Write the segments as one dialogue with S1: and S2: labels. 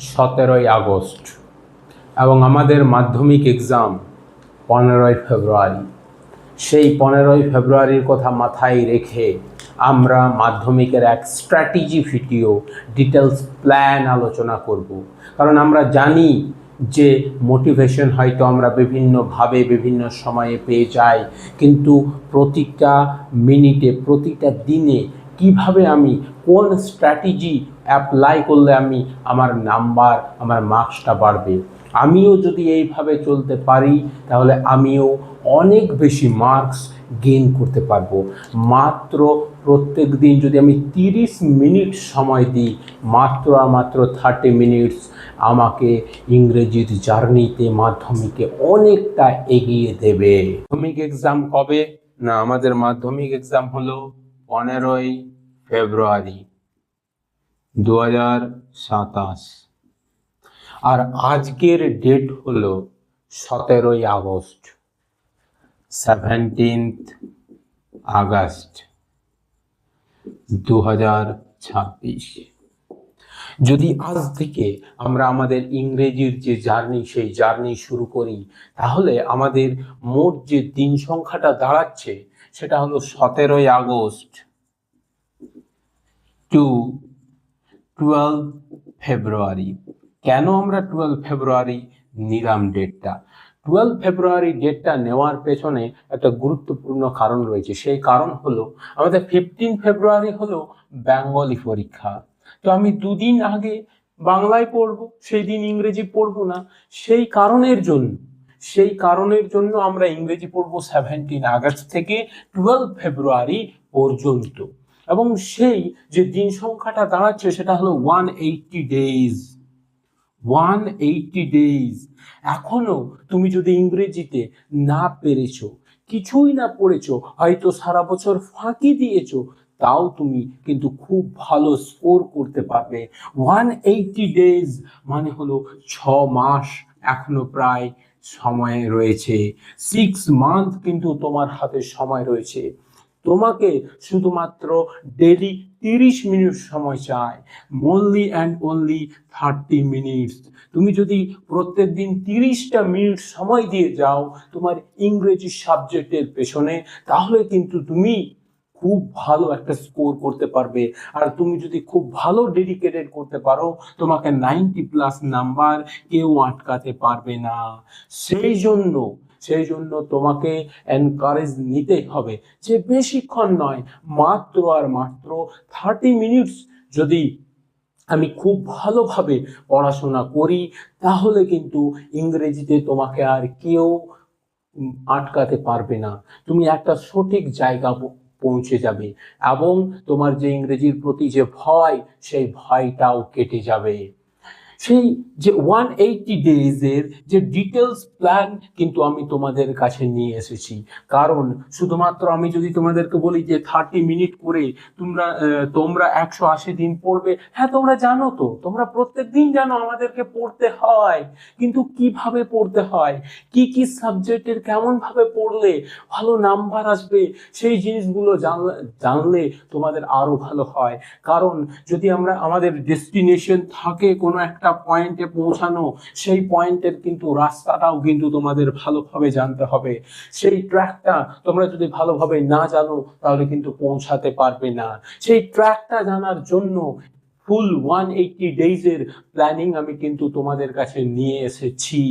S1: 17 August এবং আমাদের মাধ্যমিক এক্সাম 15 ফেব্রুয়ারি। সেই 15 ফেব্রুয়ারির কথা মাথায় রেখে আমরা মাধ্যমিকের এক স্ট্র্যাটেজি ভিডিও ডিটেলস প্ল্যান আলোচনা করব। কারণ আমরা জানি যে মোটিভেশন হয়তো আমরা বিভিন্নভাবে বিভিন্ন সময়ে পেয়ে যাই, কিন্তু প্রতিটা মিনিটে প্রতিটা দিনে কিভাবে আমি কোন স্ট্র্যাটেজি অ্যাপ্লাই করলে আমার নাম্বার আমার মার্কসটা বাড়বে, আমিও যদি এইভাবে চলতে পারি তাহলে আমিও অনেক বেশি মার্কস গেইন করতে পারবো। মাত্র প্রত্যেক দিন যদি আমি 30 মিনিট সময় দিই, মাত্র 30 মিনিটস আমাকে ইংরেজির জার্নিতে মাধ্যমিকে অনেকটা এগিয়ে দেবে। মাধ্যমিক এক্সাম কবে? না, আমাদের মাধ্যমিক এক্সাম হলো 15 ফেব্রুয়ারি 2027, আর আজকের ডেট হলো 17 আগস্ট, 17th আগস্ট 2026। যদি আজ থেকে আমরা আমাদের ইংরেজির যে জার্নি সেই জার্নি শুরু করি, তাহলে আমাদের মোট যে দিন সংখ্যাটা দাঁড়াচ্ছে সেটা হলো 17 আগস্ট টু 12 ফেব্রুয়ারি। কেন আমরা 12 ফেব্রুয়ারি নিলাম ডেটটা? 12 ফেব্রুয়ারি ডেটটা নেওয়ার পেছনে একটা গুরুত্বপূর্ণ কারণ রয়েছে। সেই কারণ হলো আমাদের 15 ফেব্রুয়ারি হলো বেঙ্গলি পরীক্ষা। তো আমি দুদিন আগে বাংলায় পড়বো, সেই দিন ইংরেজি পড়বো না। সেই কারণের জন্য আমরা ইংরেজি পড়বো 17 আগস্ট থেকে 12 ফেব্রুয়ারি পর্যন্ত। এবং সেই যে দিন সংখ্যাটা দাঁড়াচ্ছে সেটা হলো 180 ডেজ। 180 ডেজ। এখনো তুমি যদি ইংরেজিতে না পেরেছো, কিছুই না পড়েছো, হয়তো সারা বছর ফাঁকি দিয়েছো, তাও তুমি কিন্তু খুব ভালো স্কোর করতে পারবে। 180 ডেজ মানে হলো 6 মাস এখনো প্রায় সময় রয়েছে। 6 মান্থ কিন্তু তোমার হাতে সময় রয়েছে। তোমাকে শুধুমাত্র ডেলি 30 মিনিট সময় চাই, অনলি অ্যান্ড অনলি 30 মিনিটস। তুমি যদি প্রত্যেক দিন 30টা মিনিট সময় দিয়ে যাও তোমার ইংরেজি সাবজেক্টের পেছনে, তাহলে কিন্তু তুমি খুব ভালো একটা স্কোর করতে পারবে। আর তুমি যদি খুব ভালো ডেডিকেটেড করতে পারো, তোমাকে 90+ নাম্বার কেউ আটকাতে পারবে না। সেই জন্য তোমাকে এনকারেজ নিতে হবে যে বেশিক্ষণ নয়, মাত্র আর মাত্র 30 মিনিটস যদি আমি খুব ভালোভাবে পড়াশোনা করি, তাহলে কিন্তু ইংরেজিতে তোমাকে আর কেউ আটকাতে পারবে না। তুমি একটা সঠিক জায়গা পৌঁছে যাবে এবং তোমার যে ইংরেজির প্রতি যে ভয়, সেই ভয়টাও কেটে যাবে। সেই যে 180 ডেজের যে ডিটেলস প্ল্যান কিন্তু আমি তোমাদের কাছে নিয়ে এসেছি। কারণ শুধুমাত্র আমি যদি তোমাদেরকে বলি যে 30 মিনিট করে তোমরা 180 দিন পড়বে, হ্যাঁ তোমরা জানো, তো তোমরা প্রত্যেক দিন জানো আমাদেরকে পড়তে হয়, কিন্তু কিভাবে পড়তে হয়, কি কি সাবজেক্টের কেমন ভাবে পড়লে ভালো নাম্বার আসবে, সেই জিনিসগুলো জানলে তোমাদের আরো ভালো হয়। কারণ যদি আমাদের ডেস্টিনেশন থাকে কোনো একটা পয়েন্টে পৌঁছানো, সেই পয়েন্টের কিন্তু রাস্তাটাও কিন্তু তোমাদের ভালোভাবে জানতে হবে। সেই ট্র্যাকটা তোমরা যদি ভালোভাবে না জানো তাহলে কিন্তু পৌঁছাতে পারবে না। সেই ট্র্যাকটা জানার জন্য ফুল 180 ডেজের প্ল্যানিং আমি কিন্তু তোমাদের কাছে নিয়ে এসেছি,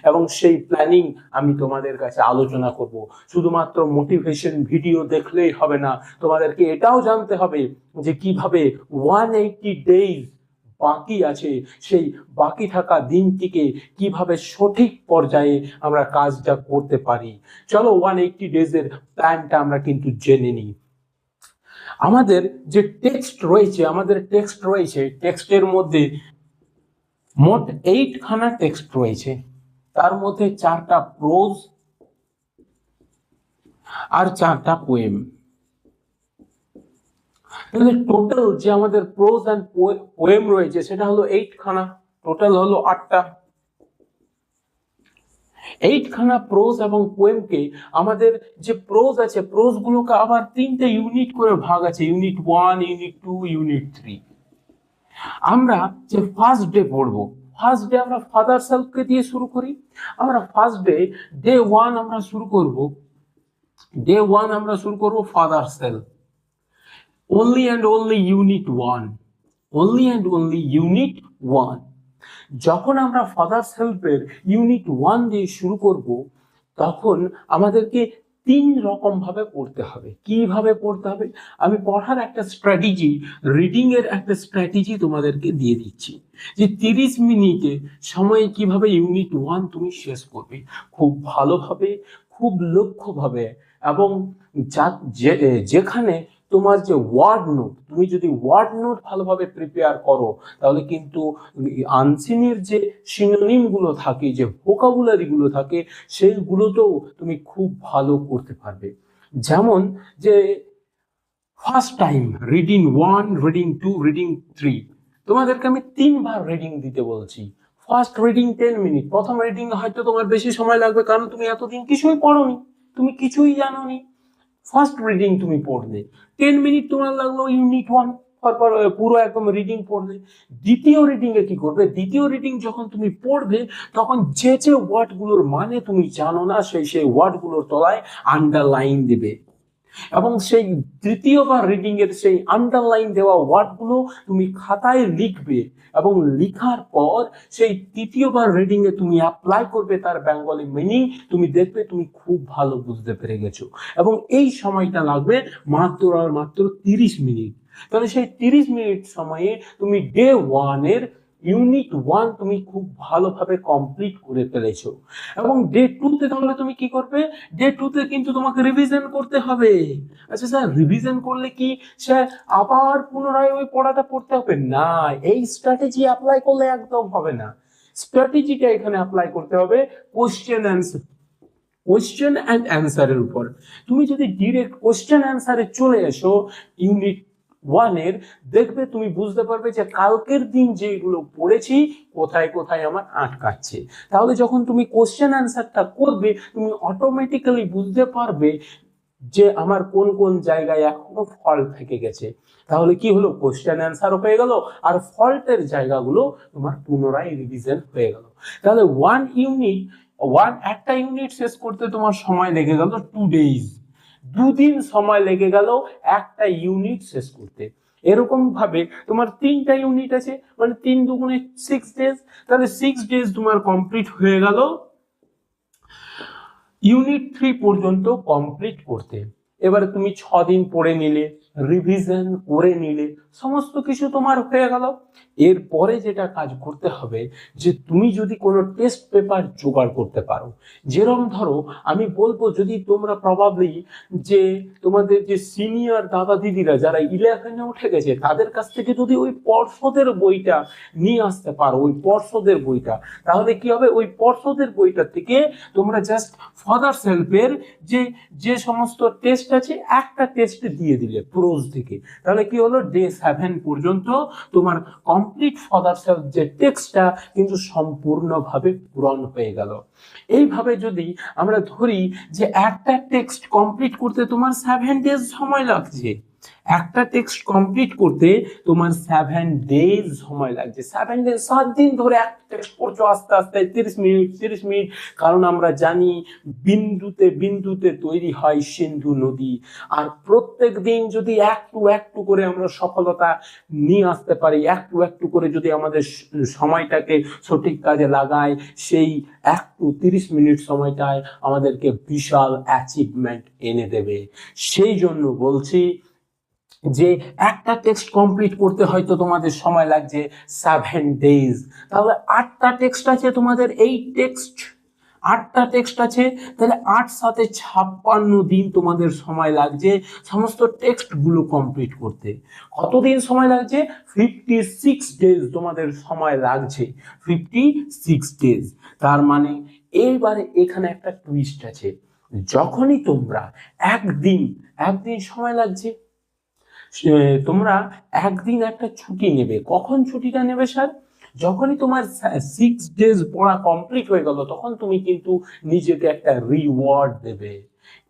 S1: এবং সেই প্ল্যানিং আমি তোমাদের কাছে আলোচনা করব। শুধুমাত্র মোটিভেশন ভিডিও দেখলেই হবে না, তোমাদেরকে এটাও জানতে হবে যে কিভাবে 180 ডেজ বাকি আছে, সেই বাকি থাকা দিনটিকে কিভাবে সঠিক পর্যায়ে আমরা কাজটা করতে পারি। চলো 180 ডেজের প্ল্যানটা আমরা কিন্তু জেনে নিই। আমাদের যে টেক্সট রয়েছে, টেক্সটের মধ্যে মোট 8 খানা টেক্সট রয়েছে। তার মধ্যে 4টা প্রোজ আর 4টা পোয়েম। তাহলে টোটাল যে আমাদের প্রোজ এন্ড পোয়েম রয়েছে সেটা হলো 8 খানা, টোটাল হলো 8টা। 8 খানা প্রোজ এবং পোয়েমকে আমাদের যে প্রোজ আছে, প্রোজ গুলোকে আবার 3টে ইউনিট করে ভাগ আছে, ইউনিট 1, ইউনিট 2, ইউনিট 3। আমরা যে ফার্স্ট ডে পড়বো, ফার্স্ট ডে আমরা ফাদার সেলফকে দিয়ে শুরু করি। আমরা ফার্স্ট ডে 1 আমরা শুরু করব, father self. only and only unit 1, only and only unit 1। যখন আমরা ফাদার সেলফের ইউনিট 1 দিয়ে শুরু করব, তখন আমাদেরকে 3 রকম ভাবে পড়তে হবে। কিভাবে পড়তে হবে? আমি পড়ার একটা স্ট্র্যাটেজি, রিডিং এর একটা স্ট্র্যাটেজি তোমাদেরকে দিয়ে দিচ্ছি, যে 30 মিনিটে সময়ে কিভাবে ইউনিট 1 তুমি শেষ করবে খুব ভালোভাবে, খুব লক্ষ্যভাবে, এবং যেখানে তোমার যে ওয়ার্ড নোট, তুমি যদি ওয়ার্ড নোট ভালোভাবে প্রিপেয়ার করো, তাহলে কিন্তু আনসিনের যে সিনোনিম গুলো থাকে, যে ভোকাবুলারি গুলো থাকে, সেইগুলোতেও তুমি খুব ভালো করতে পারবে। যেমন যে first time reading 1, reading 2, reading 3, তোমাদেরকে আমি 3 বার রিডিং দিতে বলছি। First reading 10 minute. প্রথম রিডিং হয়তো তোমার বেশি সময় লাগবে, কারণ তুমি এতদিন কিছুই পড়োনি, তুমি কিছুই জানোনি। ফার্স্ট রিডিং তুমি পড়লে 10 মিনিট তোমার লাগলো ইউনিট 1, তারপর পুরো একদম রিডিং পড়লে। দ্বিতীয় রিডিং এ কি করবে? দ্বিতীয় রিডিং যখন তুমি পড়বে, তখন যে ওয়ার্ড গুলোর মানে তুমি জানো না, সেই ওয়ার্ড গুলোর তলায় আন্ডারলাইন দিবে, এবং সেই তৃতীয়বার রিডিং এর সেই আন্ডারলাইন দেওয়া ওয়ার্ডগুলো তুমি খাতায় লিখবে, এবং লিখার পর সেই তৃতীয়বার রিডিং এ তুমি অ্যাপ্লাই করবে তার বেঙ্গলি মিনিং। তুমি দেখবে তুমি খুব ভালো বুঝতে পেরে গেছো, এবং এই সময়টা লাগবে মাত্র 30 মিনিট। তাহলে সেই 30 মিনিট সময়ে তুমি ডে 1 এর ইউনিট 1 তুমি খুব ভালোভাবে কমপ্লিট করে ফেলেছো। এবং ডে 2 তে তাহলে তুমি কি করবে? ডে 2 তে কিন্তু তোমাকে রিভিশন করতে হবে। আচ্ছা স্যার, রিভিশন করলে কি স্যার আবার পুনরায় ওই পড়াটা পড়তে হবে? না, এই স্ট্র্যাটেজি অ্যাপ্লাই করলে একদম হবে না। স্ট্র্যাটেজিটা এখানে অ্যাপ্লাই করতে হবে কোশ্চেন অ্যান্ড অ্যান্সারের উপর। তুমি যদি ডিরেক্ট কোশ্চেন অ্যান্সারে চলে এসো ইউনিট 1 এর, দেখবে তুমি বুঝতে পারবে যে কালকের দিন যেগুলো পড়েছি কোথায় কোথায় আমার আটকাচ্ছে। তাহলে যখন তুমি কোশ্চেন অ্যান্সারটা করবে, তুমি অটোমেটিক্যালি বুঝতে পারবে যে আমার কোন কোন জায়গায় এখনো ফল্ট থেকে গেছে। তাহলে কি হলো? কোশ্চেন অ্যান্সারও হয়ে গেল, আর ফল্টের জায়গাগুলো তোমার পুনরায় রিভিশন হয়ে গেল। তাহলে একটা ইউনিট শেষ করতে তোমার সময় লেগে গেল 2 ডেজ, 2 দিন সময় লেগে গেল একটা ইউনিট শেষ করতে। এরকম ভাবে তোমার 3টা ইউনিট আছে, মানে 3 দুগুণে 6 ডেজ। তাহলে 6 ডেজ তোমার কমপ্লিট হয়ে গেল ইউনিট 3 পর্যন্ত কমপ্লিট করতে। এবারে তুমি 6 দিন পড়ে নিলে, রিভিশন করে নিলে, সমস্ত কিছু তোমার হয়ে গেল। এরপরে যেটা কাজ করতে হবে, যে তুমি যদি কোনো টেস্ট পেপার জোগাড় করতে পারো, যেরকম ধরো আমি বলবো, যদি তোমরা প্রবাবলি যে তোমাদের যে সিনিয়র দাদা দিদিরা যারা 11-এ উঠে গেছে, তাদের কাছ থেকে যদি ওই পর্ষদের বইটা নিয়ে আসতে পারো, ওই পর্ষদের বইটা, তাহলে কি হবে? ওই পর্ষদের বইটা থেকে তোমরা জাস্ট ফাদার সেলফের যে সমস্ত টেস্ট আছে, একটা টেস্ট দিয়ে দিলে প্রোজ থেকে, তাহলে কি হলো? ডে 7 পর্যন্ত তোমার কমপ্লিট ফাদার সেলফ যে টেক্সটটা কিন্তু সম্পূর্ণভাবে পূরণ হয়ে গেল। এইভাবে যদি আমরা ধরি যে একটা টেক্সট কমপ্লিট করতে তোমার 7 ডেজ সময় লাগছে, একটা টেক্সট কমপ্লিট করতে তোমার 7 ডেজ সময় লাগছে। 7 ডেজ, 7 দিন ধরে একটা টেক্সট পড়ছো আস্তে আস্তে 30 মিনিট। কারণ আমরা জানি বিন্দুতে বিন্দুতে তৈরি হয় সিন্ধু নদী, আর প্রত্যেক দিন যদি একটু একটু করে আমরা সফলতা নিয়ে আসতে পারি, একটু একটু করে যদি আমাদের সময়টাকে সঠিক কাজে লাগাই, সেই একটু 30 মিনিট সময়টায় আমাদেরকে বিশাল অ্যাচিভমেন্ট এনে দেবে। সেই জন্য বলছি যে একটা টেক্সট কমপ্লিট করতে হয়তো তোমাদের সময় লাগছে 7 ডেজ। তাহলে 8টা টেক্সট আছে তোমাদের, এই টেক্সট 8টা টেক্সট আছে, তাহলে 8 সাথে 56 দিন তোমাদের সময় লাগছে সমস্ত টেক্সট গুলো কমপ্লিট করতে। কতদিন সময় লাগছে? 56 ডেজ তোমাদের সময় লাগছে, 56 ডেজ। তার মানে এইবারে এখানে একটা টুইস্ট আছে, যখনই তোমরা একদিন সময় লাগছে, তোমরা একদিন একটা ছুটি নেবে। কখন ছুটিটা নেবে স্যার? যখনই তোমার 6 ডেজ পড়া কমপ্লিট হয়ে গেল, তখন তুমি কিন্তু নিজেকে একটা রিওয়ার্ড দেবে।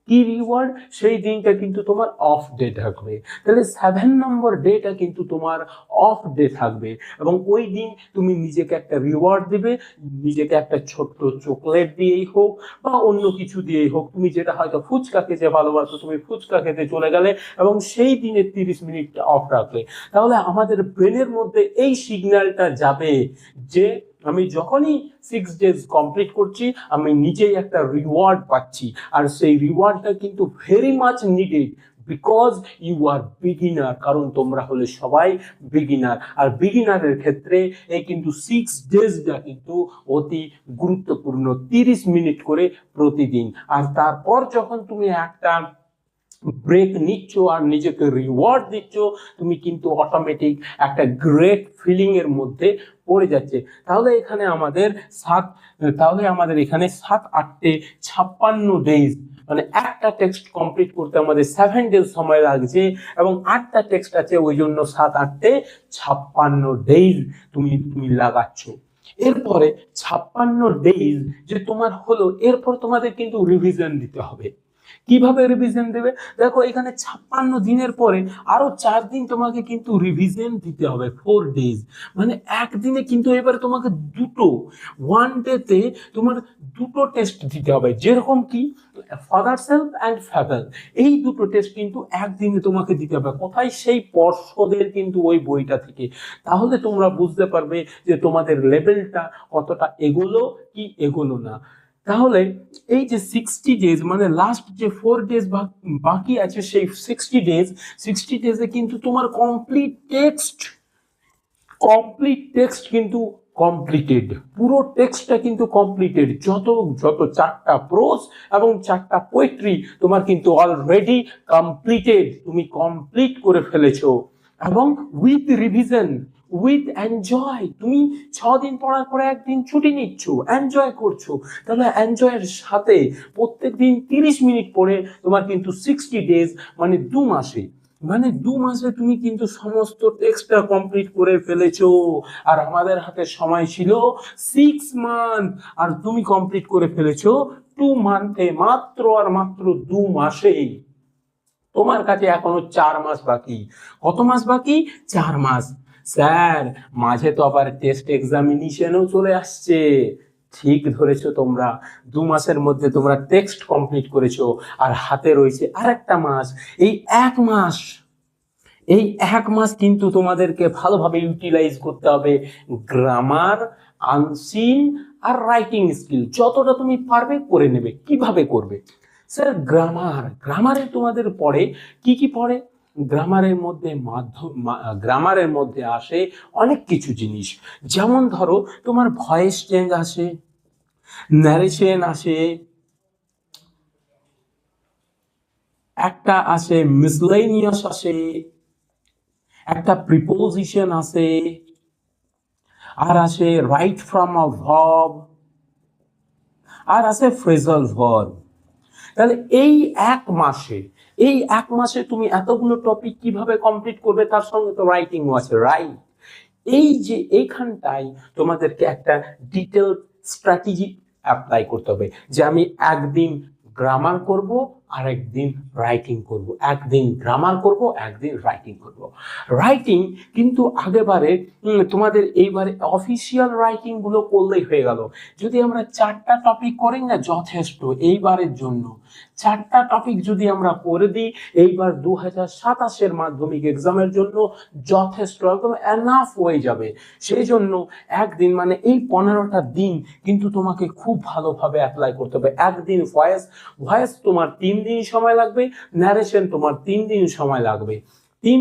S1: কি রিওয়ার্ড? সেই দিনটা কিন্তু তোমার অফ ডে থাকবে। তাহলে 7 নম্বর ডেটা কিন্তু তোমার অফ ডে থাকবে, এবং ওই দিন তুমি নিজেকে একটা রিওয়ার্ড দিবে, নিজেকে একটা ছোট্ট চকলেট দিয়েই হোক বা অন্য কিছু দিয়েই হোক, তুমি যেটা হয়তো ফুচকা খেতে ভালোবাসো, তুমি ফুচকা খেতে চলে গেলে এবং সেই দিনের 30 মিনিটটা অফ রাখলে। তাহলে আমাদের ব্রেনের মধ্যে এই সিগন্যালটা যাবে যে আমি যখনই 6 days কমপ্লিট করছি আমি নিজেই একটা রিওয়ার্ড পাচ্ছি, আর সেই রিওয়ার্ডটা কিন্তু very much needed because you are beginner. কারণ তোমরা হলে সবাই বিগিনার, আর বিগিনারের ক্ষেত্রে এই কিন্তু 6 daysটা কিন্তু অতি গুরুত্বপূর্ণ, 30 মিনিট করে প্রতিদিন। আর তারপর যখন তুমি একটা ব্রেক নিচ্ছ আর নিজেকে রিওয়ার্ড দিচ্ছ, তুমি কিন্তু অটোমেটিক একটা গ্রেট ফিলিং এর মধ্যে পড়ে যাচ্ছে। তাহলে আমাদের এখানে 7, 8, 56 ডেজ, মানে একটা টেক্সট কমপ্লিট করতে আমাদের 7 ডেজ সময় লাগছে, এবং 8টা টেক্সট আছে, ওই জন্য 7, 8, 56 ডেজ তুমি লাগাচ্ছ। এরপরে 56 ডেজ যে তোমার হলো, এরপর তোমাদের কিন্তু রিভিশন দিতে হবে। কিভাবে রিভিশন দেবে? দেখো, এখানে 56 দিনের পরে আরো 4 দিন তোমাকে কিন্তু রিভিশন দিতে হবে, 4 ডেজ, মানে একদিনে কিন্তু এবারে তোমাকে ওয়ান ডেতে তোমার দুটো টেস্ট দিতে হবে। যেরকম কি ফাদার সেলফ অ্যান্ড ফ্যাবেল, এই দুটো টেস্ট কিন্তু একদিনে তোমাকে দিতে হবে। কোথায়? সেই পর্ষদের কিন্তু ওই বইটা থেকে। তাহলে তোমরা বুঝতে পারবে যে তোমাদের লেভেলটা কতটা এগোলো কি এগোলো না। তাহলে এই যে 60 ডেজ, মানে লাস্ট যে 4 ডেজ বাকি আছে, সেই 60 ডেজে কিন্তু তোমার কমপ্লিট টেক্সট কিন্তু কমপ্লিটেড, পুরো টেক্সটটা কিন্তু কমপ্লিটেড। যত 4টা প্রোজ এবং 4টা পোয়েট্রি তোমার কিন্তু অলরেডি কমপ্লিটেড, তুমি কমপ্লিট করে ফেলেছো। এবং উইথ রিভিশন, উইথ এনজয়, তুমি 6 দিন পড়ার পরে একদিন ছুটি নিচ্ছ, এনজয় করছো। তাহলে এনজয়ের সাথে প্রত্যেক দিন 30 মিনিট পড়ে তোমার কিন্তু 60 ডেজ, মানে 2 মাসে তুমি কিন্তু সমস্ত টেক্সটটা কমপ্লিট করে ফেলেছো। আর আমাদের হাতে সময় ছিল 6 মান্থ, আর তুমি কমপ্লিট করে ফেলেছো 2 মান্থে, মাত্র 2 মাসেই। তোমার কাছে এখনো 4 মাস বাকি। কত মাস বাকি? 4 মাস। স্যার, মাঝে তো আবার টেস্ট এক্সামিনেশনও চলে আসছে। ঠিক ধরেছো তোমরা, 2 মাসের মধ্যে তোমরা টেক্সট কমপ্লিট করেছো, আর হাতে রয়েছে আরেকটা মাস। এই এক মাস কিন্তু তোমাদেরকে ভালোভাবে ইউটিলাইজ করতে হবে। গ্রামার, আনসিন আর রাইটিং স্কিল যতটা তুমি পারবে করে নেবে। কিভাবে করবে? স্যার, গ্রামারে তোমাদের পড়ে কি পড়ে? গ্রামারের মধ্যে আসে অনেক কিছু জিনিস। যেমন ধরো, তোমার ভয়েস চেঞ্জ আসে, ন্যারেশন আসে, একটা আসে মিসলেনিয়াস আসে, একটা প্রিপোজিশন আসে, আর আসে রাইট ফ্রম আ ভার্ব, আর আসে ফ্রেজাল ভার্ব। তাহলে এই এক মাসে তুমি এতগুলো টপিক কিভাবে কমপ্লিট করবে? তার সঙ্গে তো রাইটিংও আছে, রাইট। এইখানটায় তোমাদেরকে একটা ডিটেল স্ট্র্যাটেজি অ্যাপ্লাই করতে হবে, যে আমি একদিন গ্রামার করব, আরেকদিন রাইটিং করব, একদিন গ্রামার করব, একদিন রাইটিং করব। রাইটিং কিন্তু তোমাদের এইবারে অফিসিয়াল রাইটিং গুলো করলেই হয়ে গেল। যদি আমরা 4টা টপিক করি না, যথেষ্ট এইবারের জন্য। 4টা টপিক যদি আমরা করে দিই এইবার 2027 মাধ্যমিক এক্সামের জন্য, যথেষ্ট, একদম এনাফ হয়ে যাবে। সেই জন্য একদিন, মানে এই 15টা দিন কিন্তু তোমাকে খুব ভালোভাবে অ্যাপ্লাই করতে হবে। একদিন ভয়েস তোমার 3 দিন সময় লাগবে, ন্যারেশন তোমার 3 দিন সময় লাগবে, 3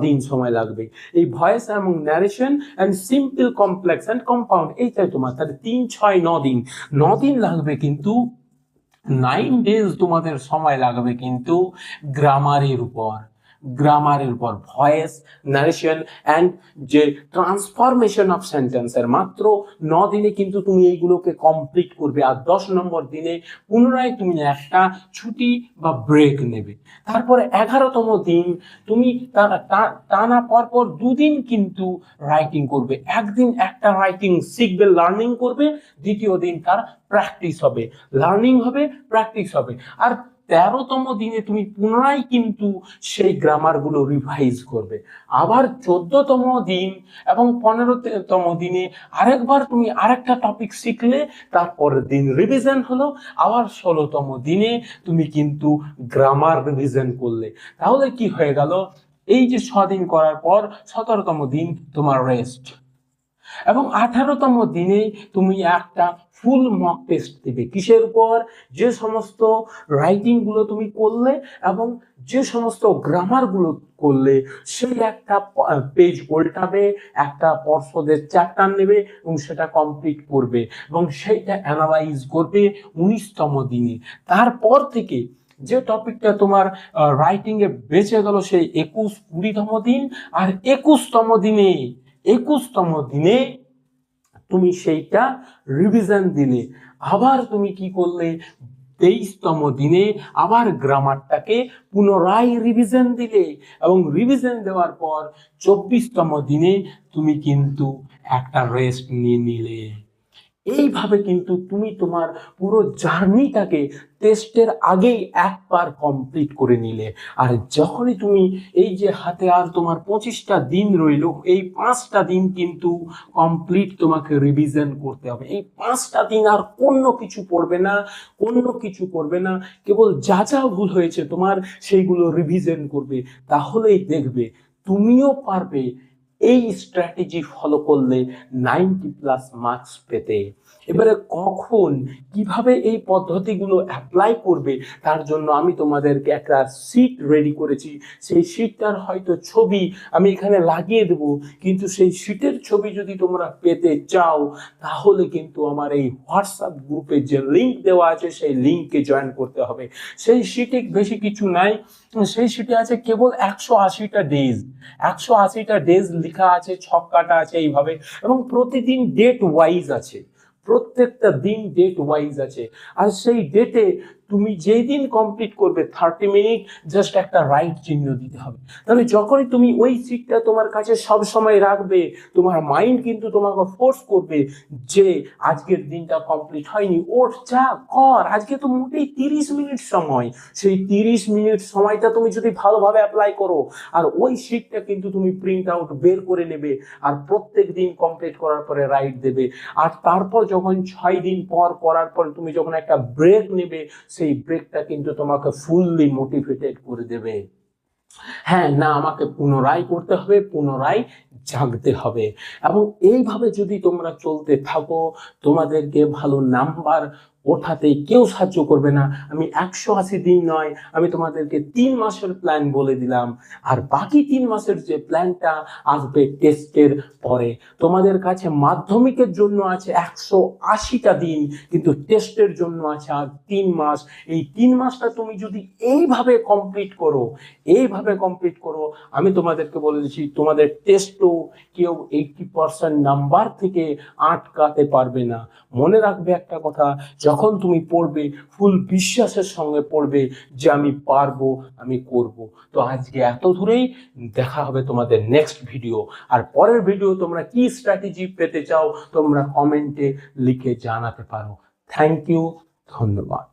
S1: দিন সময় লাগবে। এই ভয়েস এবং narration and simple, complex and compound, এইটাই তোমার। তাহলে 3, 6, 9 দিন, 9 দিন লাগবে। কিন্তু 9 ডেজ তোমাদের সময় লাগবে কিন্তু গ্রামারের উপর, ভয়েস, ন্যারেশন অ্যান্ড যে ট্রান্সফরমেশন অফ সেন্টেন্সের। মাত্র 9 দিনে কিন্তু তুমি এইগুলোকে কমপ্লিট করবে। আর 10 নম্বর দিনে পুনরায় তুমি একটা ছুটি বা ব্রেক নেবে। তারপরে 11তম দিন তুমি টানা পরপর 2 দিন কিন্তু রাইটিং করবে। একদিন একটা রাইটিং শিখবে, লার্নিং করবে, দ্বিতীয় দিন তার প্র্যাকটিস হবে, লার্নিং হবে, প্র্যাকটিস হবে। আর 13তম দিনে তুমি পুনরায় কিন্তু সেই গ্রামারগুলো রিভাইজ করবে। আবার 14তম দিন এবং 15তম দিনে আরেকবার তুমি আরেকটা টপিক শিখলে, তারপরের দিন রিভিশন হলো, আবার 16তম দিনে তুমি কিন্তু গ্রামার রিভিশন করলে। তাহলে কি হয়ে গেল, এই যে 6 দিন করার পর 17তম দিন তোমার রেস্ট, এবং 18তম দিনে তুমি একটা ফুল মক টেস্ট দিবে। কিসের উপর? যে সমস্ত রাইটিং গুলো তুমি করলে এবং যে সমস্ত গ্রামার গুলো করলে, সেই একটা পেজ উল্টাবে, একটা পর্ষদের চ্যাপ্টার নেবে এবং সেটা কমপ্লিট করবে এবং সেইটা অ্যানালাইজ করবে 19তম দিনে। তারপর থেকে যে টপিকটা তোমার রাইটিং এ বেঁচে গেল, সেই 21-20তম দিন আর 21তম দিনে তুমি সেইটা রিভিশন দিলে। আবার তুমি কি করলে, 23তম দিনে আবার গ্রামারটাকে পুনরায় রিভিশন দিলে, এবং রিভিশন দেওয়ার পর 24তম দিনে তুমি কিন্তু একটা রেস্ট নিয়ে নিলে। এইভাবে কিন্তু তুমি তোমার পুরো জার্নিটাকে টেস্টের আগেই একবার কমপ্লিট করে নিলে। আর যখনই তুমি এই যে হাতে আর তোমার 25টা দিন রইল, এই 5টা দিন কিন্তু কমপ্লিট তোমাকে রিভিশন করতে হবে। এই 5টা দিন আর কোনো কিছু পড়বে না, কোনো কিছু করবে না, কেবল যা যা ভুল হয়েছে তোমার সেইগুলো রিভিশন করবে। তাহলেই দেখবে তুমিও পারবে এই স্ট্র্যাটেজি ফলো করলে 90+ মার্কস পেতে। এবারে কখন কিভাবে এই পদ্ধতিগুলো অ্যাপ্লাই করবে, তার জন্য আমি তোমাদেরকে একটা শিট রেডি করেছি। সেই শিটটার হয়তো ছবি আমি এখানে লাগিয়ে দেব, কিন্তু সেই শিটের ছবি যদি তোমরা পেতে চাও, তাহলে কিন্তু আমার এই হোয়াটসঅ্যাপ গ্রুপে যে লিঙ্ক দেওয়া আছে, সেই লিঙ্কে জয়েন করতে হবে। সেই শিটে বেশি কিছু নাই, সেই শিটে আছে কেবল 180টা ডেজ। 180টা ডেজ লেখা আছে, ছক কাটা আছে এইভাবে, এবং প্রতিদিন ডেট ওয়াইজ আছে, প্রত্যেকটা দিন ডেট ওয়াইজ আছে। আর সেই ডেটে তুমি যেই দিন কমপ্লিট করবে 30 মিনিট জাস্ট একটা রাইট চিহ্ন দিতে হবে। তাহলে যখনই তুমি ওই সিটটা তোমার কাছে সব সময় রাখবে, তোমার মাইন্ড কিন্তু তোমাকে ফোর্স করবে যে আজকের দিনটা কমপ্লিট হয়নি, ওঠ যা কর, আজকে তো মোটেই 30 মিনিট সময়। সেই 30 মিনিট সময়টা তুমি যদি ভালোভাবে অ্যাপ্লাই করো, আর ওই সিটটা কিন্তু তুমি প্রিন্ট আউট বের করে নেবে, আর প্রত্যেক দিন কমপ্লিট করার পরে রাইট দেবে। আর তারপর যখন 6 দিন পর করার পর তুমি যখন একটা ব্রেক নেবে, সেই ব্রেকটা কিন্তু তোমাকে ফুললি মোটিভেটেড করে দেবে। হ্যাঁ, না আমাকে পুনরায় করতে হবে, পুনরায় জাগতে হবে। এবং এইভাবে যদি তোমরা চলতে থাকো, তোমাদেরকে ভালো নাম্বার ওঠাতে কেউ সাহায্য করবে না। আমি 180 দিন নয়, আমি তোমাদেরকে 3 মাসের প্ল্যান বলে দিলাম। আর বাকি 3 মাসের যে প্ল্যানটা আসবে টেস্টের পরে। তোমাদের কাছে মাধ্যমিকের জন্য আছে 180টা দিন, কিন্তু টেস্টের জন্য আছে আর 3 মাস। এই 3 মাসটা তুমি যদি এইভাবে কমপ্লিট করো, আমি তোমাদেরকে বলে দিচ্ছি, তোমাদের টেস্টও কেউ 80% নাম্বার থেকে আটকাতে পারবে না। মনে রাখবে একটা কথা, যখন তুমি পড়বে ফুল বিশ্বাসের সঙ্গে পড়বে যে আমি পারবো, আমি করব। তো আজকে এত দূরেই, দেখা হবে তোমাদের নেক্সট ভিডিও। আর পরের ভিডিও তোমরা কি স্ট্র্যাটেজি পেতে চাও তোমরা কমেন্টে লিখে জানাতে পারো। থ্যাংক ইউ, ধন্যবাদ।